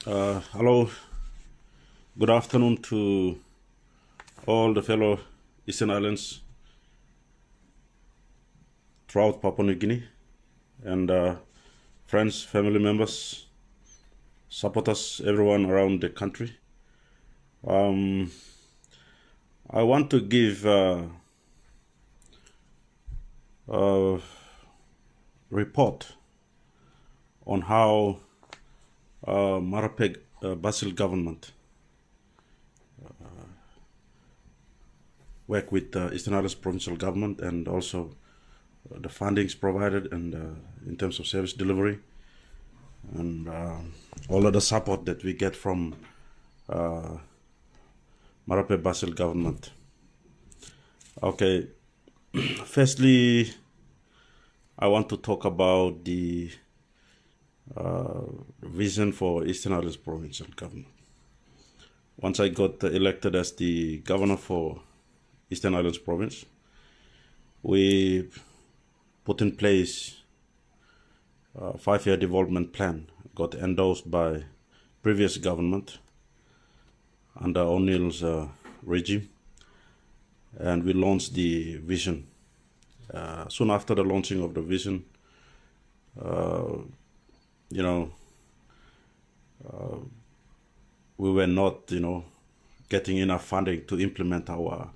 Hello, good afternoon to all the fellow Eastern Islands throughout Papua New Guinea and friends, family members, supporters, everyone around the country. I want to give a report on how MARAPE BASIL government work with the Eastern Islands provincial government and also the fundings provided and in terms of service delivery and all of the support that we get from MARAPE BASIL government. Okay, firstly, I want to talk about the vision for Eastern Islands provincial government. Once I got elected as the governor for Eastern Islands province, we put in place a 5-year development plan, got endorsed by previous government under O'Neill's regime, and we launched the vision. Soon after the launching of the vision, we were not, getting enough funding to implement our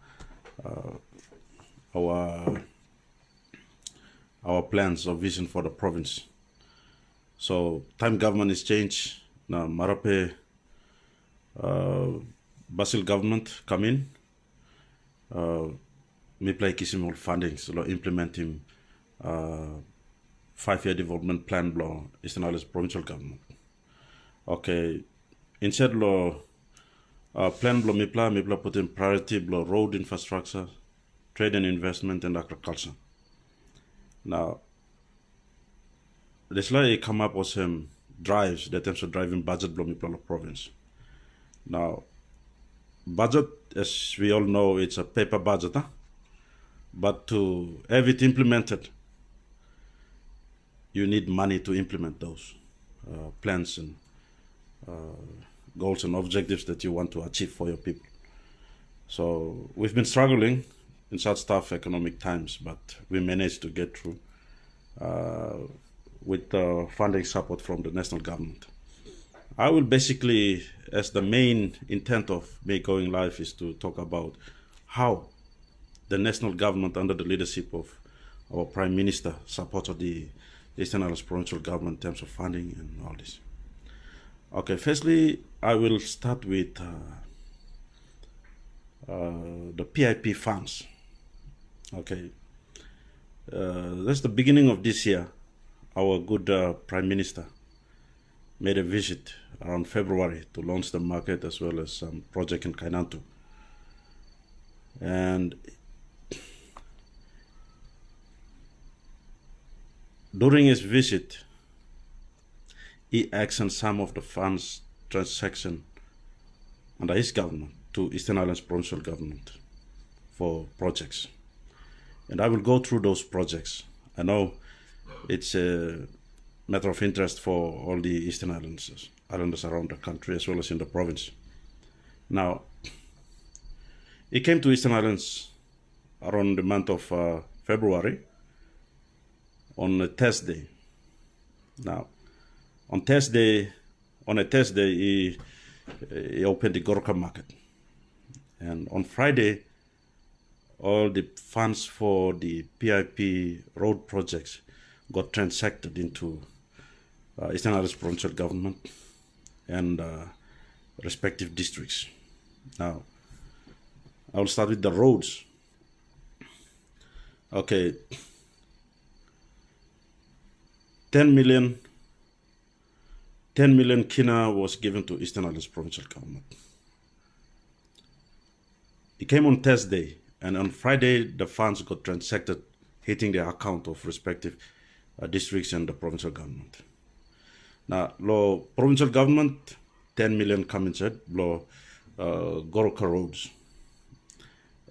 plans or vision for the province. So time government is changed. Now MARAPE BASIL government come in. Me play kisimul funding, so implementing 5-year development plan law Eastern Islands provincial government. Okay, instead law plan law me put in priority law road infrastructure, trade and investment, and agriculture. Now, this law come up with some drives that terms of driving budget blow me province. Now, budget, as we all know, it's a paper budget, huh? But to have it implemented, you need money to implement those plans and goals and objectives that you want to achieve for your people. So we've been struggling in such tough economic times, but we managed to get through with funding support from the national government. I will basically, as the main intent of me going live is to talk about how the national government under the leadership of our Prime Minister supported the Eastern Islands provincial government in terms of funding and all this. Okay, firstly, I will start with the PIP funds. Okay, that's the beginning of this year. Our good Prime Minister made a visit around February to launch the market as well as some project in Kainantu. And during his visit, he actioned some of the funds transaction under his government to Eastern Islands provincial government for projects. And I will go through those projects. I know it's a matter of interest for all the Eastern Islanders around the country as well as in the province. Now, he came to Eastern Islands around the month of February on a Thursday. Now, on a Thursday, he opened the Goroka market. And on Friday, all the funds for the PIP road projects got transacted into Eastern Islands provincial government and respective districts. Now, I will start with the roads. Okay, 10 million kina was given to Eastern Islands provincial government. It came on Thursday, and on Friday the funds got transacted, hitting the account of respective districts and the provincial government. Now, lo provincial government 10 million come inside lo Goroka roads,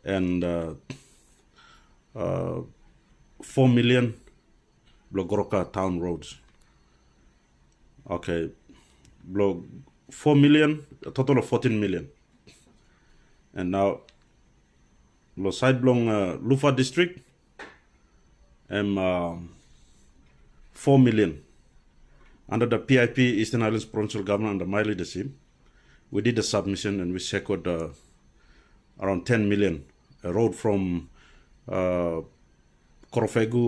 and 4 million lo Goroka town roads. Okay, lo 4 million, a total of 14 million. And now, lo side belong Lufa district, 4 million. Under the PIP, Eastern Highlands Provincial Government, under my leadership, we did a submission and we secured around 10 million. A road from Korofegu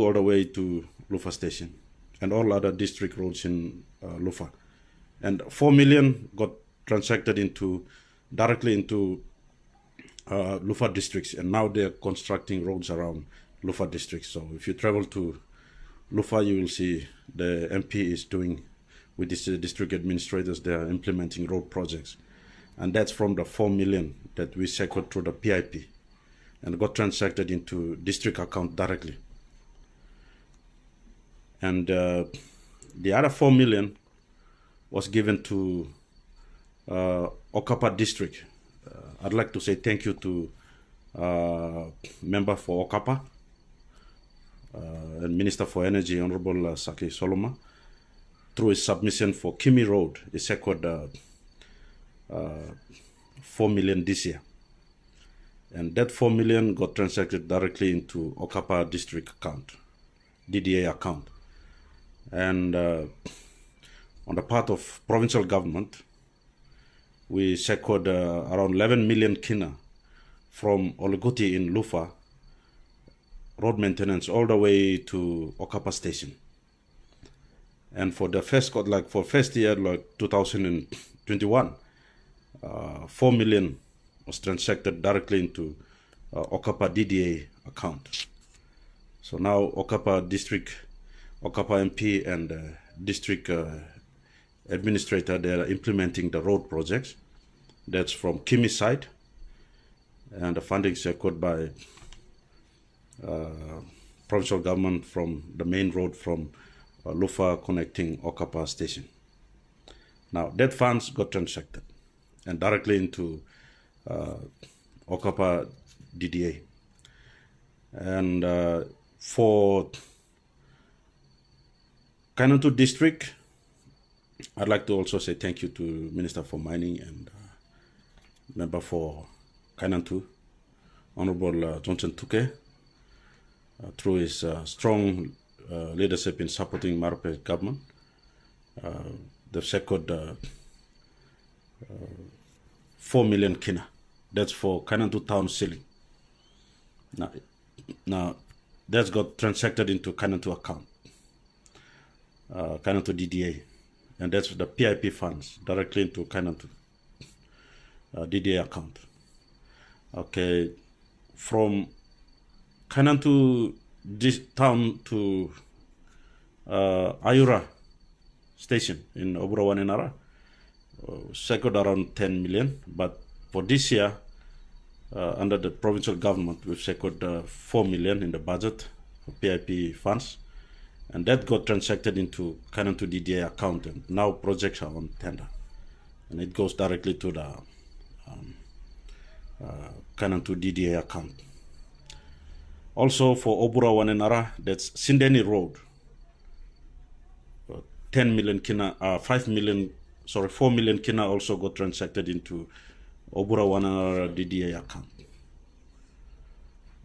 all the way to Lufa Station and all other district roads in Lufa. And 4 million got transacted directly into Lufa districts, and now they're constructing roads around Lufa districts. So if you travel to Lufa, you will see the MP is doing, with these district administrators, they are implementing road projects. And that's from the 4 million that we secured through the PIP and got transacted into district account directly. And the other 4 million was given to Okapa district. I'd like to say thank you to member for Okapa and Minister for Energy, Honorable Saki Soloma, through his submission for Kimi Road. He secured 4 million this year. And that 4 million got transacted directly into Okapa district account, DDA account. And on the part of provincial government, we secured around 11 million kina from Ologoti in Lufa, road maintenance all the way to Okapa station. And for the first year, like 2021, 4 million was transacted directly into Okapa DDA account. So now Okapa district, Okapa MP and district administrator, they are implementing the road projects. That's from Kimi side, and the funding secured by provincial government from the main road from Lufa connecting Okapa station. Now that funds got transacted and directly into Okapa DDA. And for Kainantu district, I'd like to also say thank you to Minister for Mining and member for Kainantu, Honorable Johnson Tuke, through his strong leadership in supporting MARAPE government. They've secured 4 million kina. That's for Kainantu town ceiling. Now that's got transacted into Kainantu account, Kainantu DDA. And that's the PIP funds directly into Kainantu DDA account. Okay, from Kainantu town to Ayura station in Oburawanenara, secured around 10 million. But for this year, under the provincial government, we've secured 4 million in the budget for PIP funds. And that got transacted into Kainantu DDA account, and now projects are on tender. And it goes directly to the Kainantu DDA account. Also for Obura Wanenara, that's Sindeni Road. 10 million kina, 4 million kina also got transacted into Obura Wanenara DDA account.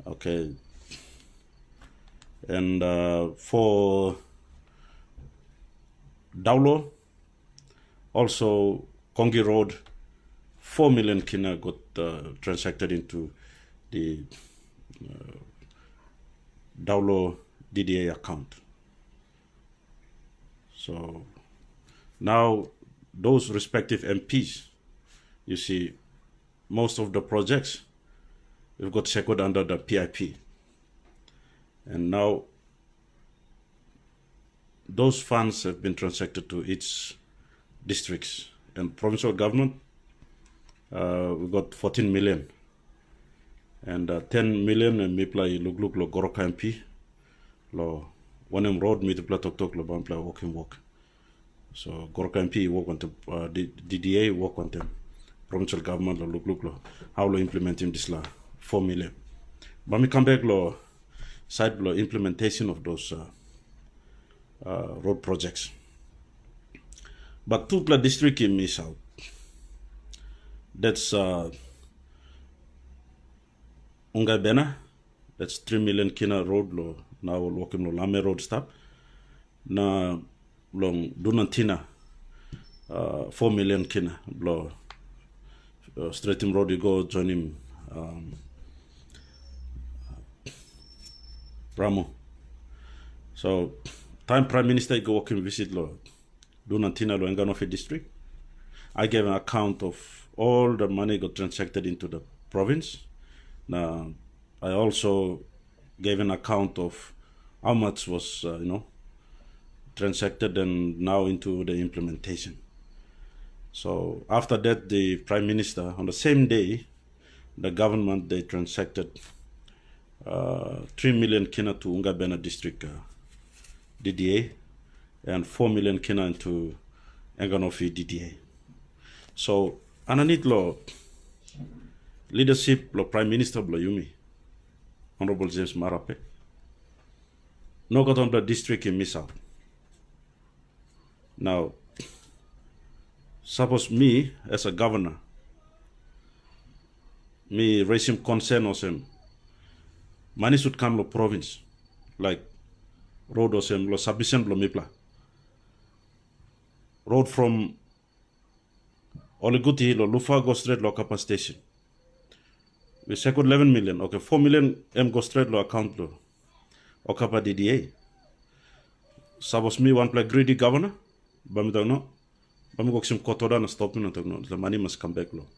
Okay. And for Daulo, also Kongi Road, 4 million kina got transacted into the Daulo DDA account. So now those respective MPs, you see, most of the projects we've got secured under the PIP. And now those funds have been transacted to each districts. And provincial government, we got 14 million. And 10 million and mipla lugluk lo Goroka MP, lo Wanem Road mitipla tok lo bampla walk. So Goroka MP work on the DDA work on them. Provincial government lo lugluk lo how lo implementing this la 4 million. But me come back lo side below implementation of those road projects. But Tupla district in miss out. That's Ungai Bena. That's 3 million kina road lo now walking lo Lame road stop. Na long Dunantina 4 million kina lo straight him road you go join him Ramo. So time Prime Minister go walking visit lo Dunantina lo Enganofi district. I gave an account of all the money got transacted into the province. Now, I also gave an account of how much was, transacted and now into the implementation. So after that, the Prime Minister, on the same day, the government, they transacted 3 million kina to Ungabena district DDA and 4 million kina into Enganofi DDA. So, underneath law, leadership lo Prime Minister lo Yumi, Honorable James MARAPE, no got on the district in miss out. Now, suppose me as a governor, me raise him concern or him, money should come lo province, like road or him lo submission lo mipla. Road from Oliguti lo Lufa go straight lo Kappa station. We second 11 million. Okay, 4 million M go straight lo account lo Okapa DDA. Suppose me one play greedy governor, bami tag no, bami go sim kotoda na stop no tag no. The money must come back lo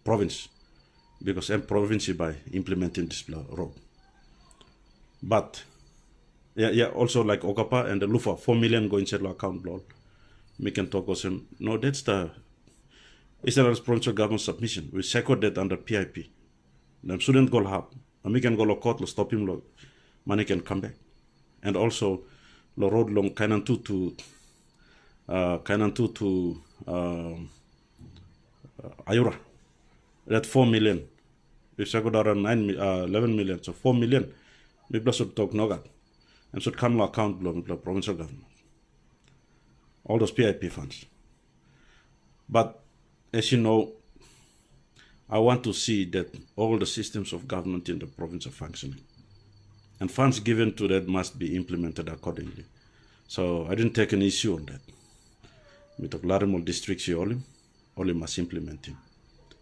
province because M province by implementing this road. But yeah, also like Okapa and the Lufa 4 million go inside lo account lo. We can talk with him. No, that's the Israel's provincial government submission. We second that under PIP. The student go help. And we can go to court, stop him, money can come back. And also, the road long Kainantu to Ayura. That 4 million. We second around 11 million. So 4 million. We should talk Nogat. And should come to account the provincial government. All those PIP funds. But as you know, I want to see that all the systems of government in the province are functioning. And funds given to that must be implemented accordingly. So I didn't take an issue on that. We took Larimol districts only must implement him.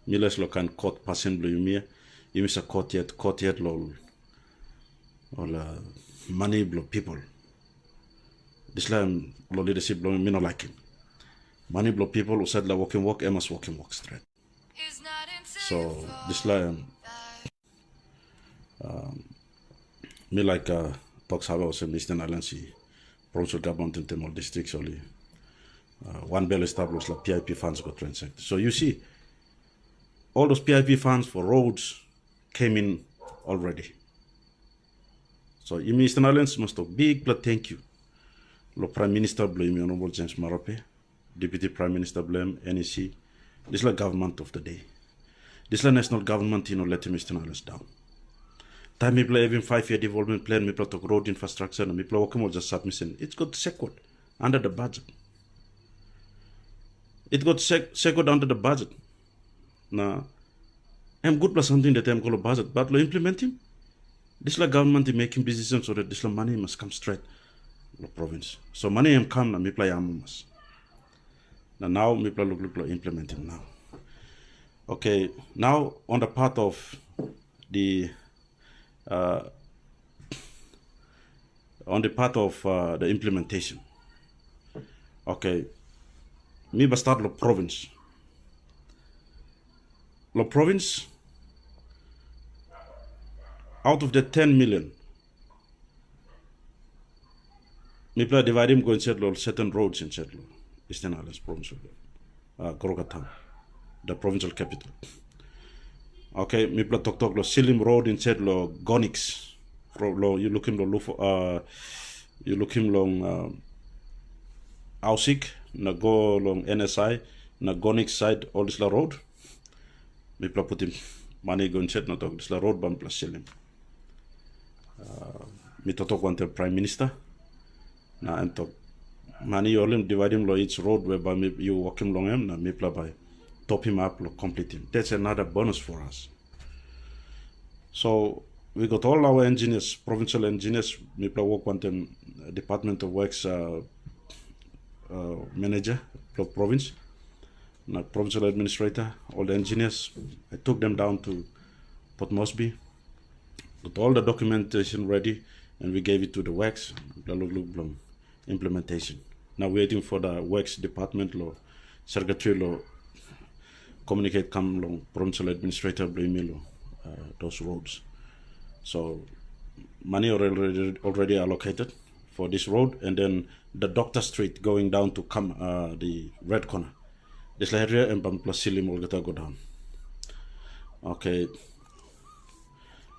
Milas lokan court passen blue yumia, yimis a court yet lol or money blow people. This line leadership blow me no like him. Money blow people who said la walking walk, Emma's walking walk straight. So this line me like talks about some Eastern Island Sea, provincial government in Timor districts only. One bill established like PIP funds got transacted. So you see, all those PIP funds for roads came in already. So in Eastern Islands must have big thank you. The Prime Minister blame Honorable James MARAPE, Deputy Prime Minister blame NEC. This is like government of the day. This is like national government, let him Eastern Islands down. Time we play even 5-year development plan, we play talk road infrastructure, and we play working just submission. It's got second under the budget. It got second under the budget. Now, I'm good plus something that I'm called a budget, but lo implementing. This is like government making decisions so that this money must come straight. The province. So money am come na mi play amumas. Now mi play look implementing now. Okay, now on the part of the the implementation. Okay, me ba start lo province. Lo province out of the 10 million. Me play divide him go in certain roads in Eastern Islands provincial, Goroka town, the provincial capital. Okay, me play talk lo Silim road in lo Gonix, lo you look him you look him long Ausik, na go long NSI, na Gonix side all this la road. Me play put him money go in na talk this la road bam plus Silim. Me talk one to Prime Minister. Na and talk money all him divide him lo each road whereby you walk him long him na me play by top him up, complete him. That's another bonus for us. So we got all our engineers, provincial engineers, we work on them, Department of Works manager, province, provincial administrator, all the engineers. I took them down to Port Moresby, got all the documentation ready, and we gave it to the Works, the implementation. Now waiting for the Works department, secretary, communicate come provincial administrator, those roads. So money already allocated for this road, and then the Doctor Street going down to the red corner. This area and Silim will go down. Okay.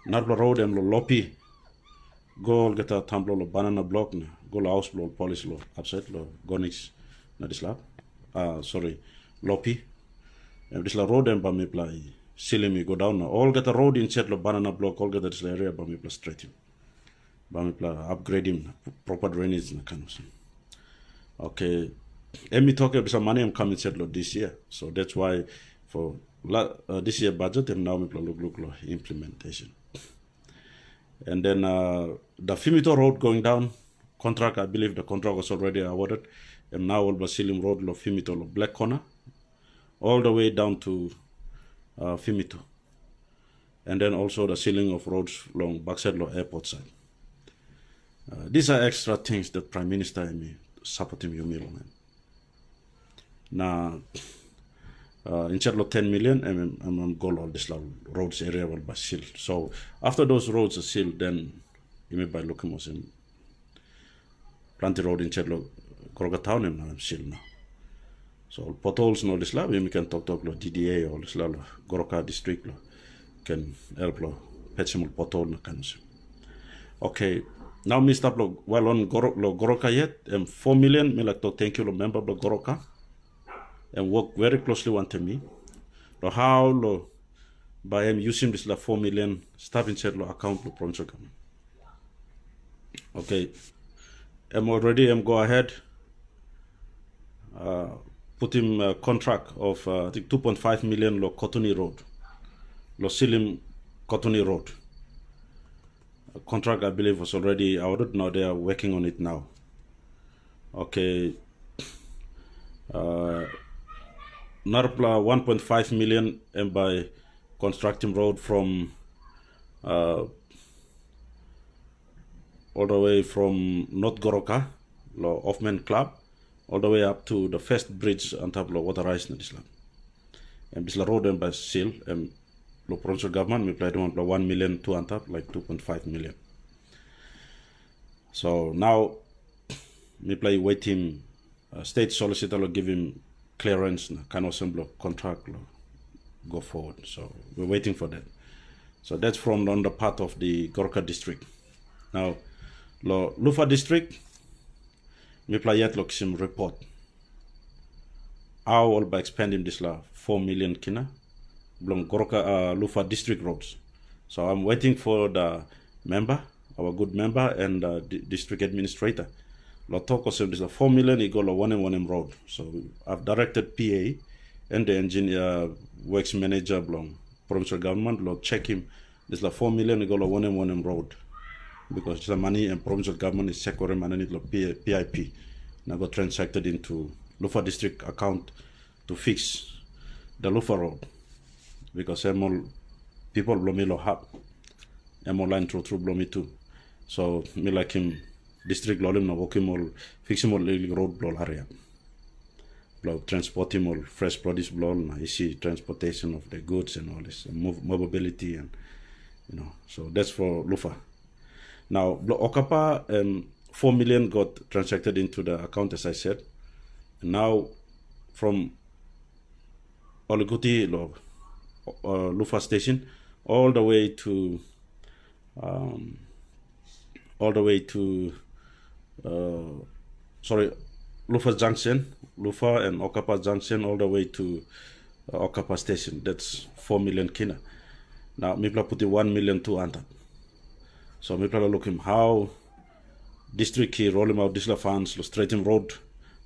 Narbla road and Lopi go get a tumbler banana block, go house blow police law upset law gonix na this lab. Sorry, Lopi. And this road and Bamipla Silimi go down. All get a road in Chetlo banana block, all get this area Bamipla straight him. Bamipla upgrade him, proper drainage na kind of thing. Okay. And me talk about some money I'm coming Chetlo this year. So that's why for this year budget and now we look implementation. And then the Fimito road going down, contract, I believe the contract was already awarded. And now all Basilim road, Fimito, Black Corner, all the way down to Fimito. And then also the ceiling of roads along backside airport side. These are extra things that Prime Minister and me supporting you, man. Now, instead of 10 million, I'm goal all this roads area will be sealed. So after those roads are sealed, then you may by looking at Planty Road in Chedlo, Goroka Town, and I'm sealed now. So potholes no this lab, we can talk DDA or this Goroka district can help patch some pothole kind of. Okay, now me stop well on Goroka yet, 4 million, me like to thank you member of Goroka. And work very closely with me. How by using this 4 million staff inside account of provincial government. Okay, I'm go ahead. Put him a contract of I think 2.5 million Cottony Road, Silim Cottony Road. A contract I believe was already awarded. Now they are working on it now. Okay. Narpla 1.5 million and by constructing road from all the way from North Goroka, Offman Club, all the way up to the first bridge on top of water rise in this land. And this road and by seal and the provincial government we played 1 million to on top like 2.5 million. So now we play waiting state solicitor will give him clearance, kind of assembly contract, go forward. So we're waiting for that. So that's from on the part of the Goroka district. Now, Lufa district, we play yet some report. How all by expanding this 4 million kina, belong Goroka Lufa district roads. So I'm waiting for the member, our good member, and the district administrator. Talk of this 4 million, he go 1M road. So I've directed PA and the engineer works manager belong provincial government, check him. This 4 million, he go 1M road. Because the money and provincial government is securing money PIP. Now got transacted into Lufa district account to fix the Lufa road. Because people blow me have. Line through blow me too. So me like him district lolim na working all fix him all road blow area. Blow transport him all fresh produce blow na easy transportation of the goods and all this mobility and so that's for Lufa. Now Okapa 4 million got transacted into the account as I said. And now from Oliguti Lufa station all the way to Lufa Junction, Lufa and Okapa Junction, all the way to Okapa Station. That's 4 million kina. Now, Mipla put 1 million to anta. So Mipla look him how district key roll him out this funds, straighten road,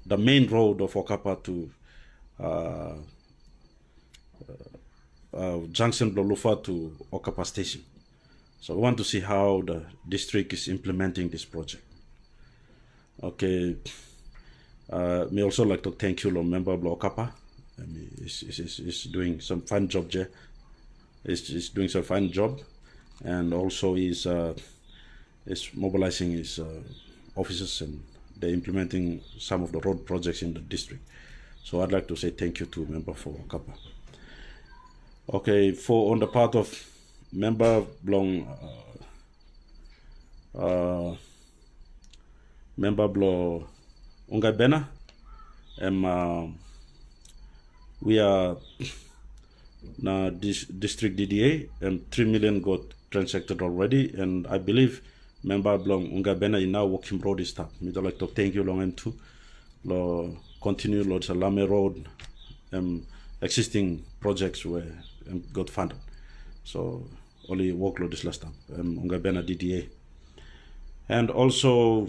the main road of Okapa to junction Blolufa to Okapa station. So we want to see how the district is implementing this project. Okay. Me also like to thank you, member of Okapa. He's doing some fine job there. He's doing some fine job, and also is mobilizing his officers, and they're implementing some of the road projects in the district. So I'd like to say thank you to member for Okapa. Okay, for on the part of member Blong, member Blo Unga Bena, we are na district DDA, and 3 million got transacted already, and I believe member Blong Unga Bena is now working road staff. I'd like to thank you long too. Lo continue Lord Salame Road, existing projects were got funded. So only workload this last time, Unga Bena DDA. And also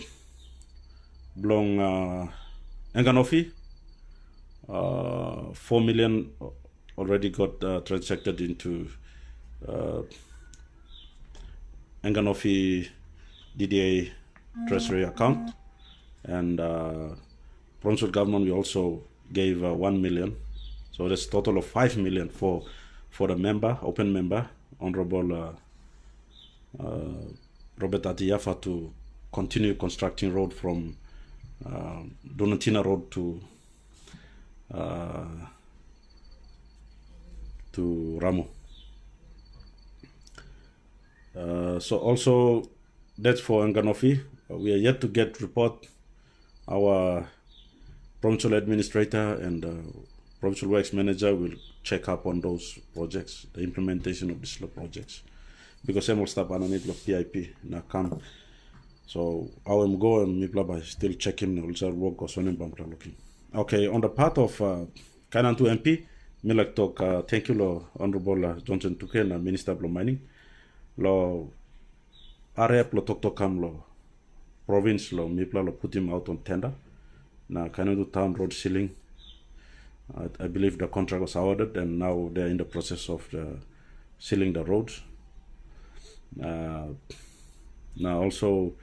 Blong Enganofi, 4 million already got transacted into Enganofi DDA treasury account, and provincial government we also gave 1 million, so that's a total of 5 million for the member, open member, Honorable Robert Atiyafa, to continue constructing road from Donatina Road to Ramu. So also that's for Enganofi. We are yet to get report. Our provincial administrator and provincial works manager will check up on those projects, the implementation of these projects, because some will stop on need of PIP na come. So our go and Miplaba still checking also work or looking. Okay, on the part of Kainantu MP, me like talk thank you lo Honorable Johnson Tuke na Minister of Mining. Lo RF lo talk kam lo province lo Mipla lo put him out on tender. Na Kainantu town road sealing. I believe the contract was awarded, and now they're in the process of sealing the roads. Now also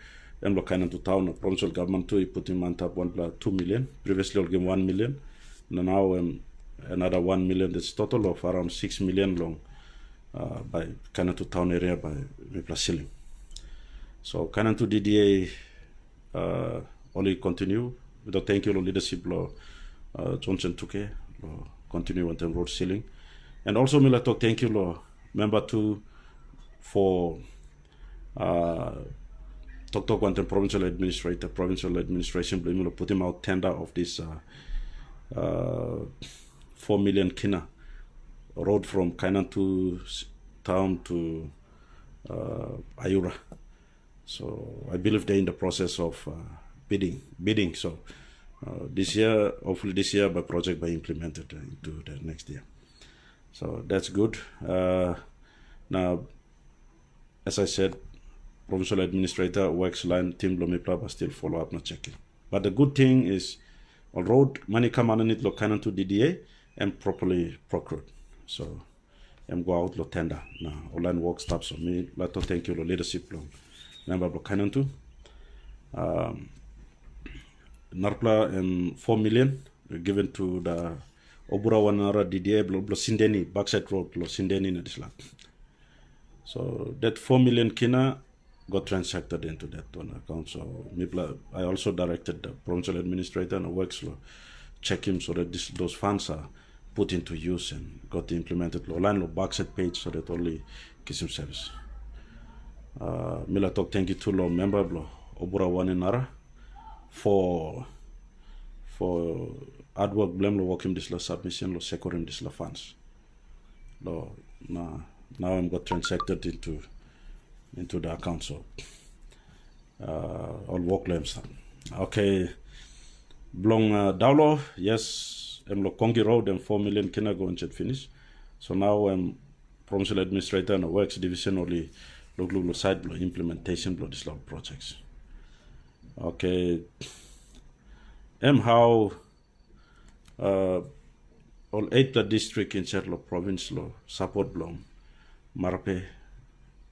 Emlo Kainantu town provincial government too, he put him on top 2 million. Previously I'll give 1 million. Now another 1 million. That's total of around 6 million long by Kainantu town area by Mipla sealing. So Kainantu DDA only continue with the thank you to leadership law Johnson Tuke continue with the road sealing. And also me like to thank you law member two for talk one provincial administration blame put him out tender of this 4 million kina road from Kainantu town to Ayura. So I believe they're in the process of bidding. So this year, hopefully this year, by project by implemented into the next year. So that's good. Now, as I said, provincial administrator works line team Lomipla but still follow up, not checking. But the good thing is, on road money come on it lo Kainantu DDA and properly procured. So I'm go out lo tender now online work stop. So me like to thank you lo leadership lo member of Kainantu. Narpla 4 million given to the Obura Wanara DDA lo Sindeni backside road lo Sindeni na this land. So that 4 million kina got transacted into that one account. So I also directed the provincial administrator and works law check him so that those funds are put into use and got implemented law line law backside page so that only gives him service. Mila talk thank you to law member law Obura Wanara for hard work blame law working this law submission law securing this law funds. Law now I'm got transacted into the account, so all work claims. Okay, Blong Daulo, yes, I'm Kongi Road and 4 million kina go and finish. So now I'm provincial administrator and works division only look side implementation blow this law projects. Okay, how all 8 the district in Chetlo province law support belong MARAPE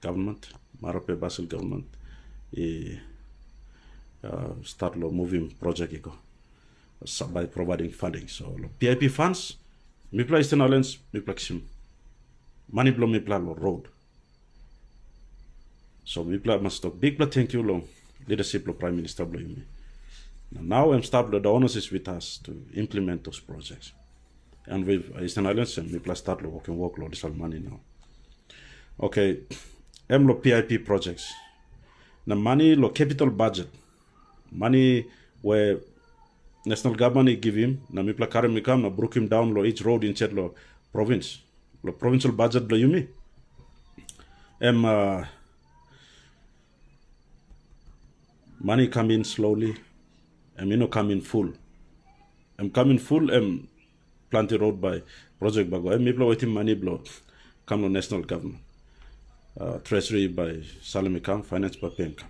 government, MARAPE BASIL government, start law moving project iko by providing funding. So PIP funds, mipla Eastern Islands, mipla kisim money belong mipla lo road. So mipla must talk big thank you long leadership lo Prime Minister blow me. Now I'm start the onus is with us to implement those projects. And with Eastern Islands and mipla start lo working workload this all money now. Okay, lo PIP projects. The money lo capital budget. Money where national government give him, na mipla kare mikam na broke him down lo each road in chet lo province. Lo provincial budget lo yumi. Money come in slowly, come in full. Come in full, plenty road by project bago. Mipla waiting money blow come lo national government. Treasury by Salami come, finance by PMK.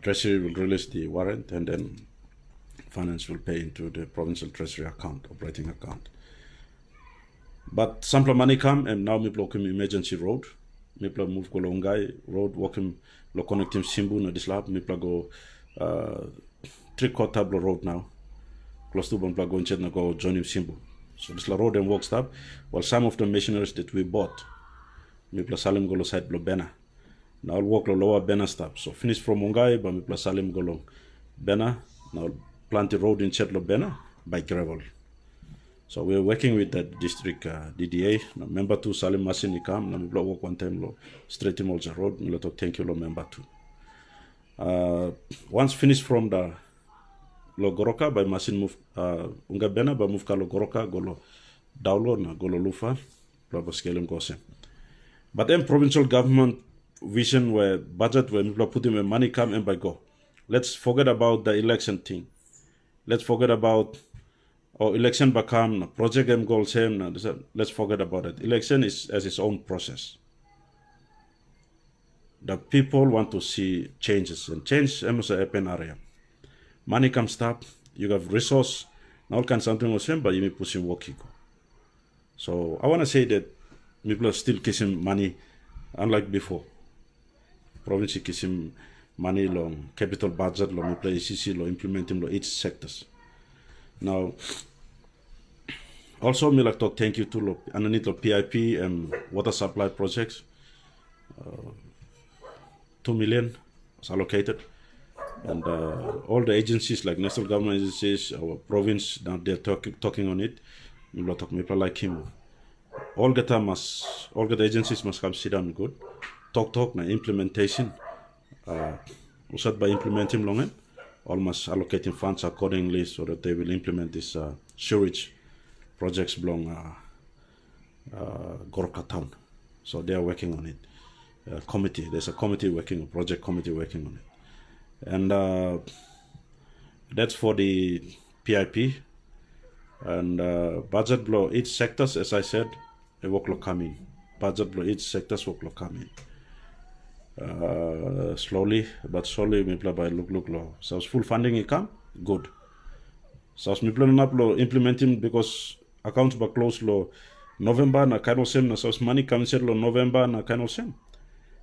Treasury will release the warrant and then finance will pay into the provincial treasury account, operating account. But some money come and now we block him emergency road. Mipla move go Longai road, walk him lo connect him Simbu na dislab. Mipla go 3/4 tablo road now. Close to Bonpla go in na go join him Simbu. So this road and walk stop. While some of the machineries that we bought, Mipla Salim go lo side blo Bena. Now I'll walk lo lower Bena stop. So finish from Mongai, but Mipla Salim go long Bena. Now plant the road in Chetlo Bena by gravel. So we're working with the district DDA. Now, member 2 Salim Masin Ikam. Now we walk one time lo straight in Molja Road. We talk thank you lo member 2. Once finished from the lo Goroka by Masin move Unga Bena by move ka lo Goroka go lo Daulo na go lo Lufa lo baskelem go sem. But then provincial government vision where budget where people put in money come and by go. Let's forget about the election thing. Let's forget about election become project and goal same. Let's forget about it. Election is as its own process. The people want to see changes and change almost a happen area. Money comes stop. You have resource. Now can something was same, but you may push him working. So I want to say that people are still kissing money, unlike before. Province kissing money long capital budget long play ECC long implementing long each sectors. Now, also me like talk thank you to underneath the PIP and water supply projects. 2 million is allocated, and all the agencies like national government agencies, our province, now they're talking on it. Me talk me like him. All the agencies must come sit down good. Talk na implementation. Usat by implementing long almost allocating funds accordingly so that they will implement this sewage projects belong Gorka town. So they are working on it. There's a project committee working on it. And that's for the PIP. And budget blow each sectors, as I said, a workload coming. Budget blow each sectors workload coming. Slowly but surely mipla by look low. So full funding income, good. So mipla not lo implementing because accounts were closed lo November na kind of same na so money comes lo November na kind of same.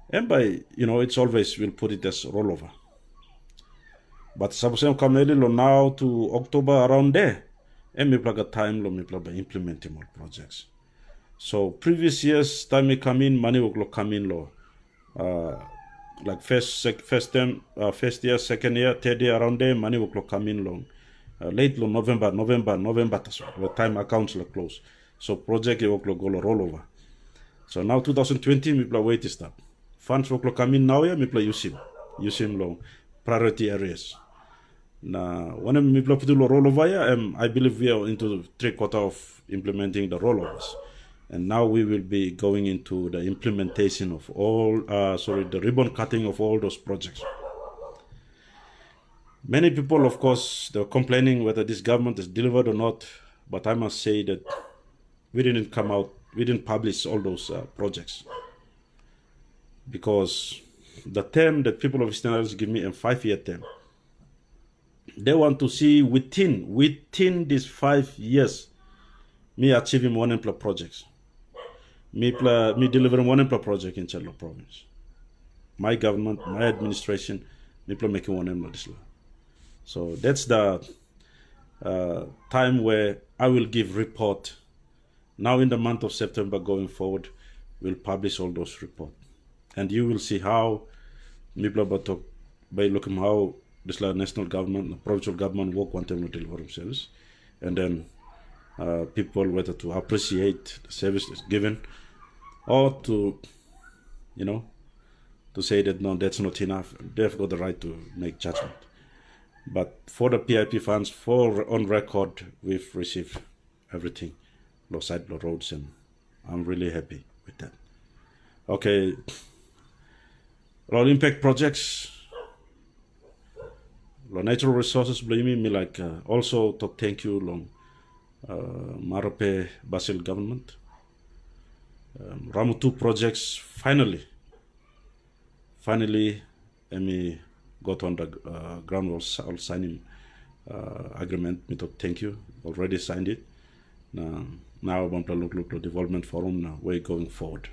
And by it's always we'll put it as rollover. But suppose come early lo now to October around there. And mipla got time lo mipla by implementing more projects. So previous years time may come in, money will come in lo. Like first year, second year, third year around there, money will come in long. Late long November, the time accounts are closed. So project will go rollover. So now 2020, we play wait to start. Funds will come in now, we play use him long priority areas. Now when we play put rollover, I believe we are into 3/4 of implementing the rollovers. And now we will be going into the implementation of the ribbon cutting of all those projects. Many people, of course, they're complaining whether this government is delivered or not. But I must say that we didn't publish all those projects. Because the term that people of Eastern Islands give me a 5-year term, they want to see within these 5 years me achieving one employ projects. Me delivering one employ project in Chello province. My government, my administration, me making one employ this law. So that's the time where I will give report. Now in the month of September going forward, we'll publish all those reports. And you will see how Mibla by looking how this national government, the provincial government work one time to deliver themselves. And then people whether to appreciate the services given or to, to say that no, that's not enough. They've got the right to make judgment. But for the PIP funds, on record, we've received everything, low side, low roads, and I'm really happy with that. Okay, low impact projects, low natural resources, believe me like also talk thank you long MARAPE BASIL government. Ramu 2 projects finally, me got on the ground all signing agreement. Me talk thank you, already signed it. Now I'm going to look the development forum now, way going forward.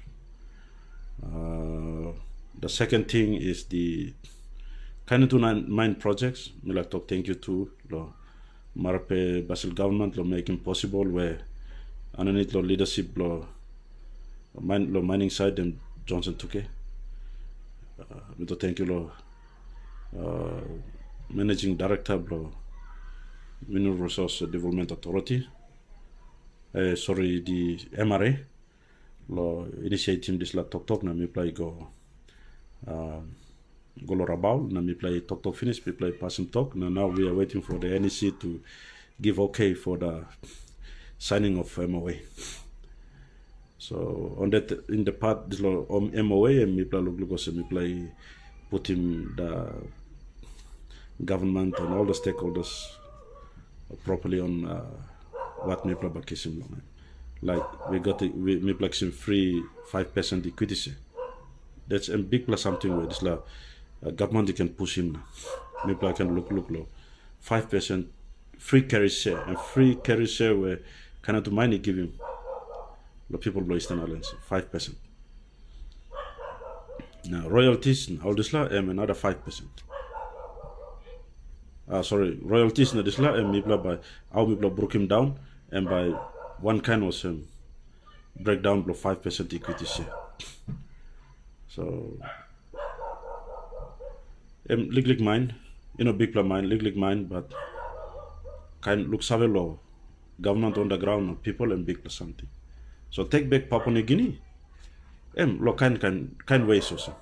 The second thing is the kind of 2 mine projects. Me like talk thank you to the MARAPE BASIL government lo making possible where underneath the leadership lo mining side and Johnson Tuke. Me to thank you lo managing director lo Mineral Resource Development Authority. The MRA lo initiating this la talk na me play go lo rabau na me play talk finish, me play pass him talk. Now we are waiting for the NEC to give okay for the signing of MOA. So on that in the part this MOA and me play put him the government and all the stakeholders properly on what me play bakisim long. Like we play some free 5% equity share. That's a big plus something where this government you can push him. Me play can look low. 5% free carry share and free carry share where cannot money give him. The people blow Eastern Islands 5%. Now royalties all this another 5%. Royalties na this and me by how me broke him down and by one kind was breakdown below 5% equity share. So lig mine, big plan mine, lig mine, but kind look save law, government on the ground, people and big plus something. So take back Papua New Guinea. Lo kind ways also.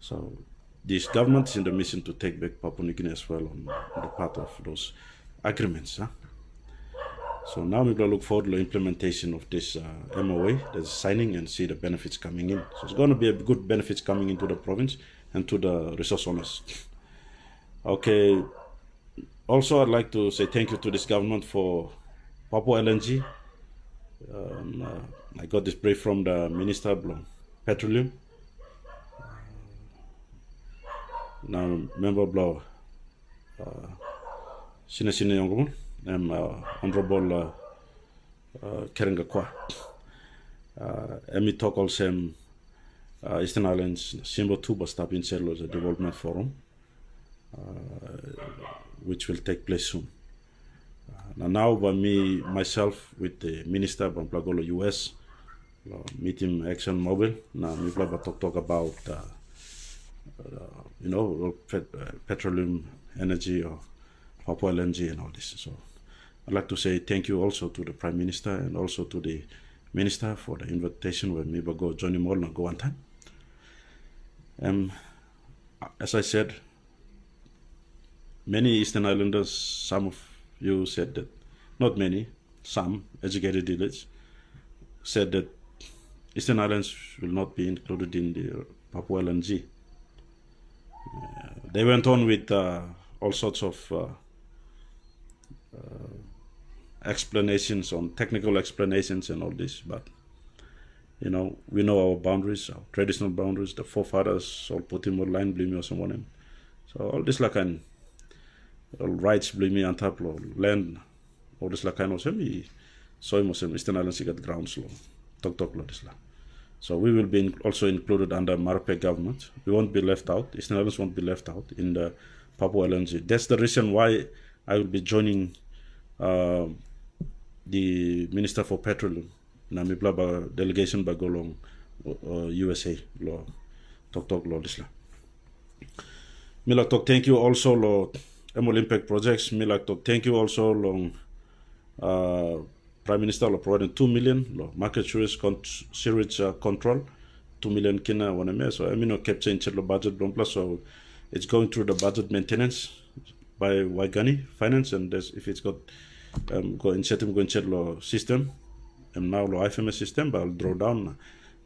So this government is in the mission to take back Papua New Guinea as well on the part of those agreements. So now we look forward to the implementation of this MOA, the signing, and see the benefits coming in. So it's going to be a good benefits coming into the province and to the resource owners. Okay. Also, I'd like to say thank you to this government for Papua LNG. I got this brief from the Minister of Petroleum. Now, member Blow, Sine Yongo, and Honorable Kerengakwa. And we talk also Eastern Islands, Simbo 2, but stop in Cello, the Development Forum, which will take place soon. Now by myself with the Minister from Plagolo US, meeting Exxon Mobil, now we talk about petroleum energy or Papua LNG and all this. So I'd like to say thank you also to the Prime Minister and also to the Minister for the invitation when we go join him all and go one time. As I said, many Eastern Islanders, some of you said that, not many, some educated elites said that Eastern Islands will not be included in the Papua LNG. They went on with all sorts of explanations on technical explanations and all this, but we know our boundaries, our traditional boundaries. The forefathers all put him on line, blame or someone. So all this like an rights blame me on top of land or this la kind of semi soy mosem Eastern Islands got grounds law tok law this la. So we will be also included under MARAPE government. We won't be left out. Eastern Islands won't be left out in the Papua LNG. That's the reason why I will be joining the Minister for Petroleum, Namibla delegation by Golong, USA law, tok law this la. Milak tok thank you also lo Emol Impact Projects. Milak tok thank you also long Prime Minister lo providing 2 million lo market sewage control 2 million kina waname. So I mean no capture in lo budget plus, so it's going through the budget maintenance by Waigani Finance, and if it's got go in lo system and now lo IFMS system, but I'll draw down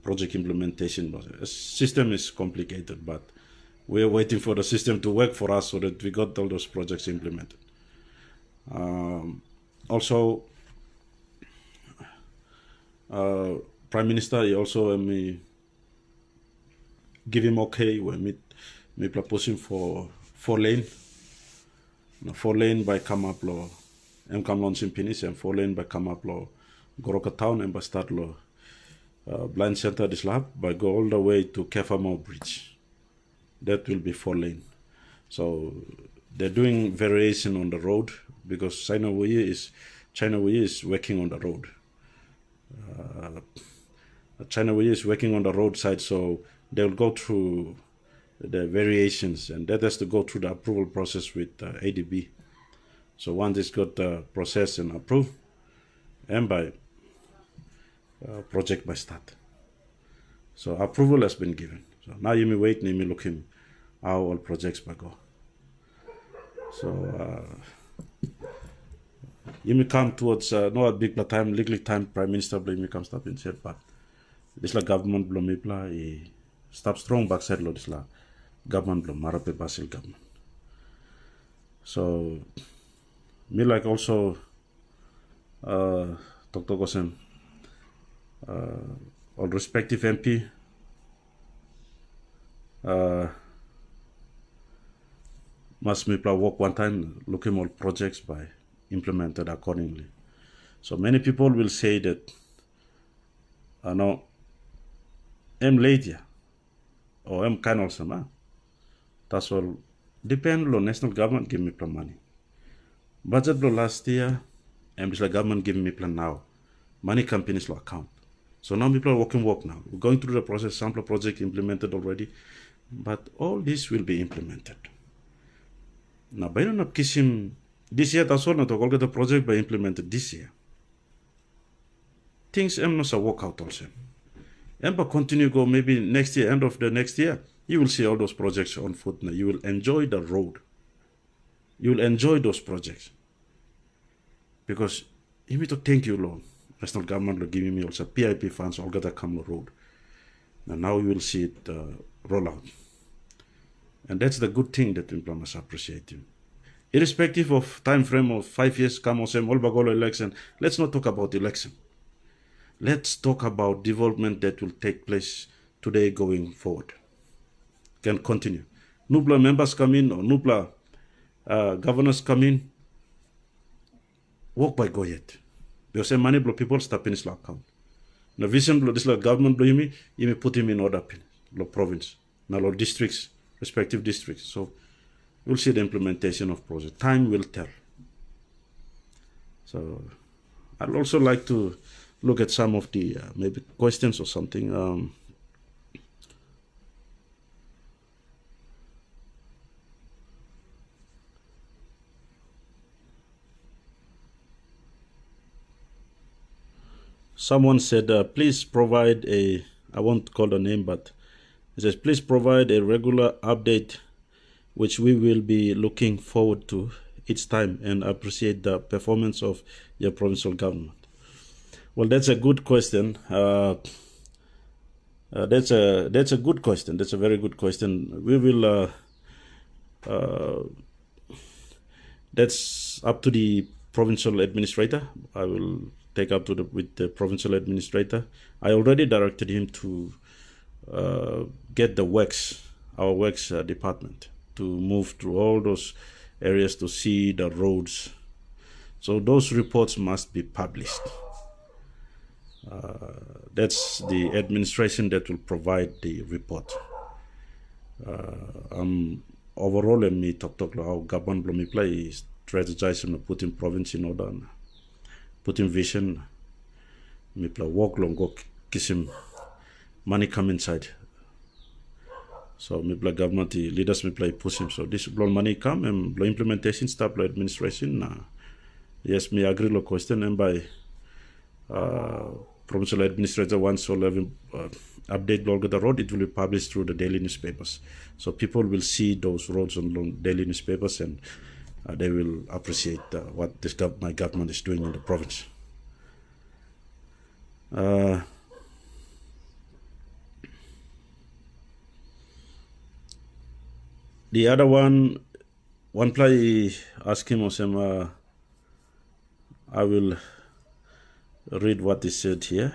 project implementation. System is complicated, but we are waiting for the system to work for us so that we got all those projects implemented. Also, Prime Minister, he also give him okay when me pushing for 4-lane. 4-lane by Kamap law, Kam launching Pinis, and 4-lane by Kamap law, Goroka Town, and by start law, Blind Center this lab, by go all the way to Kefamo Bridge. That will be 4-lane. So they're doing variation on the road because China Wuyi is working on the road. China Wuyi is working on the roadside, so they'll go through the variations, and that has to go through the approval process with ADB. So once it's got processed and approved, and by project by start. So approval has been given. So now you may wait and you may look him how all projects may go. So you may come towards no a big time, legally time Prime Minister may come stop and said, but this la government blow me play stop strong backside lo this la government blow MARAPE BASIL government. So me like also Dr. Gosem all respective MP must me work one time, looking all projects by implemented accordingly. So many people will say that no, I'm late here or I'm kind of some. That's all depend on national government give me plan money. Budget law last year, and the government giving me plan now. Money companies law account. So now people are working work now. We're going through the process, sample project implemented already, but all this will be implemented. Now, by not kissing this year, that's all not all get the project by implemented this year. Things am not a work out also. And but continue go maybe next year, end of the next year, you will see all those projects on foot now. You will enjoy the road. You will enjoy those projects. Because you need to thank you, Lord. National government will give me also PIP funds, all gotta come the road. And now you will see it roll out. And that's the good thing that people must appreciate you. Irrespective of time frame of 5 years, come on, all bagolo election. Let's not talk about election. Let's talk about development that will take place today going forward. Can continue. Nupla members come in or Nupla governors come in. Work by go yet. Because many people stop in his account. Now vision this government you may put him in order pin, province, now districts, respective districts. So we'll see the implementation of project. Time will tell. So I'd also like to look at some of the maybe questions or something. Someone said, please provide a, I won't call the name, but it says, please provide a regular update, which we will be looking forward to each time and appreciate the performance of your provincial government. Well, that's a good question. That's a good question. That's a very good question. We will, that's up to the provincial administrator. I will take up to with the provincial administrator. I already directed him to get the works, our works department, to move through all those areas to see the roads, So those reports must be published. That's the administration that will provide the report. Overall, me talk how government will play strategizing, putting province in order, putting vision, me play work long go kisim money come inside. So me play government leaders me play push him. So this blow money come and blow implementation start blow administration. Yes, me agree lo question and by provincial administrator once will have update log the road, it will be published through the daily newspapers. So people will see those roads on daily newspapers and they will appreciate what my government is doing in the province. The other one play asked him, I will read what he said here.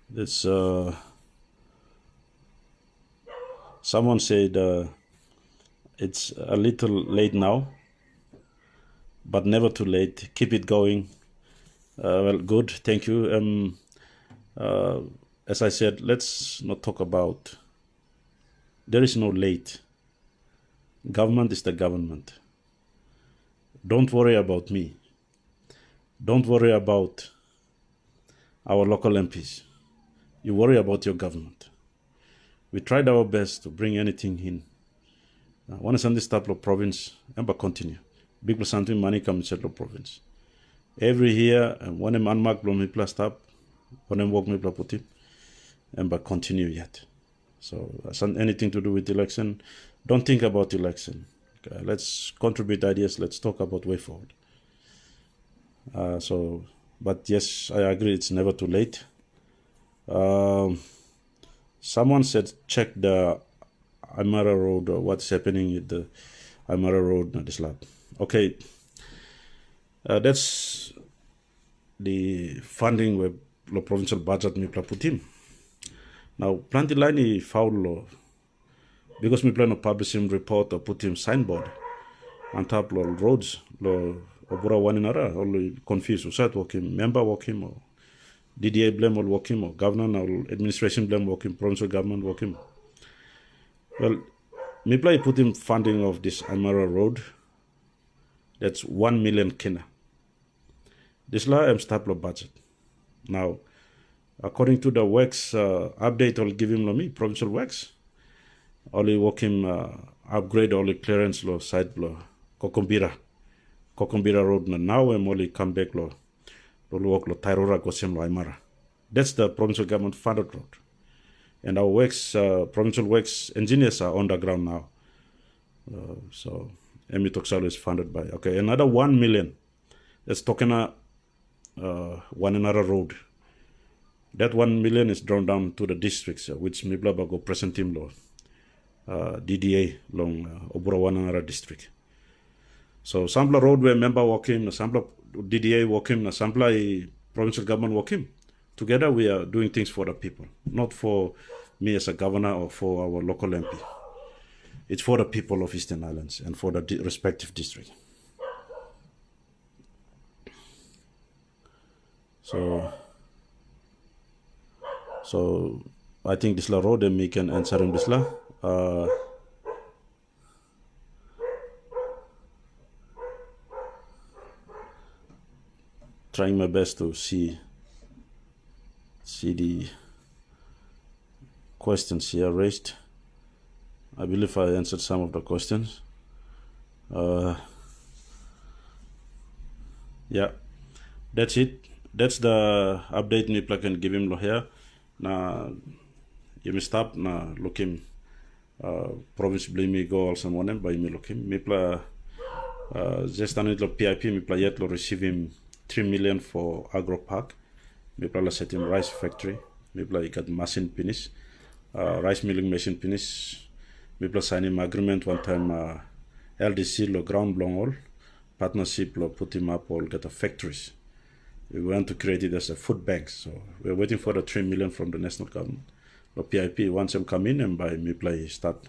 This someone said it's a little late now, but never too late. Keep it going. Well, good. Thank you. As I said, let's not talk about. There is no late. Government is the government. Don't worry about me. Don't worry about our local MPs. You worry about your government. We tried our best to bring anything in. One is on this type of province, and but continue. Big percentage money comes in the province. Every year, one of unmarked blow me plus up, one of work me plus put it, and but continue yet. So anything to do with election, don't think about election. Okay, let's contribute ideas. Let's talk about way forward. But yes, I agree. It's never too late. Someone said check the Amara Road. What's happening with the Amara Road? This lab. Okay, that's the funding where the provincial budget me put in. Now, plenty line foul law because me plan to publish him report or put him signboard on top of roads. Lo obura one another only confused. So that work him member work him or DDA blame all work him or governor or administration blame work him, provincial government work him. Well, me play put him funding of this Amara Road. That's 1 million kina. This law am stable budget. Now, according to the works update, I'll give him me provincial works. Only work him upgrade only clearance law side law Kokombira Road. Now I'm only come back law. Work law Tairora Gosem law Aymara. That's the provincial government funded road. And our works, provincial works engineers are on the ground now. So Emi Toksalo is funded by. Okay, another 1 million. That's Tokena one another road. That 1 million is drawn down to the districts, which Miblaba go present him law. DDA long Obura one another district. So Sampla Road where member walking, Sampla DDA walking, Sampla provincial government walking. Together we are doing things for the people, not for me as a governor or for our local MP. It's for the people of Eastern Islands and for the respective district. So I think this la road and we can answer him this la. Trying my best to see the questions here raised. I believe I answered some of the questions. Yeah, that's it. That's the update Nipla can give him here. Now, you may stop now looking province blame go also one by me looking. Nipla just a little PIP Nipla yet to receive him 3 million for agro park. Nipla set him rice factory. Nipla got machine finish, rice milling machine finish. Nipla sign him agreement one time. LDC lo ground long all partnership lo put him up all get a factories. We want to create it as a food bank. So we're waiting for the 3 million from the national government. The PIP, once them come in and by me play, start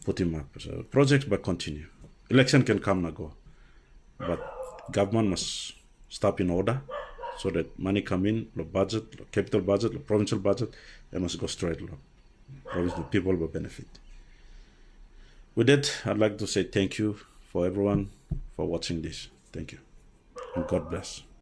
putting up. So projects but continue. Election can come and go. But government must stop in order so that money come in, the budget, the capital budget, the provincial budget, they must go straight. The people will benefit. With that, I'd like to say thank you for everyone for watching this. Thank you. And God bless.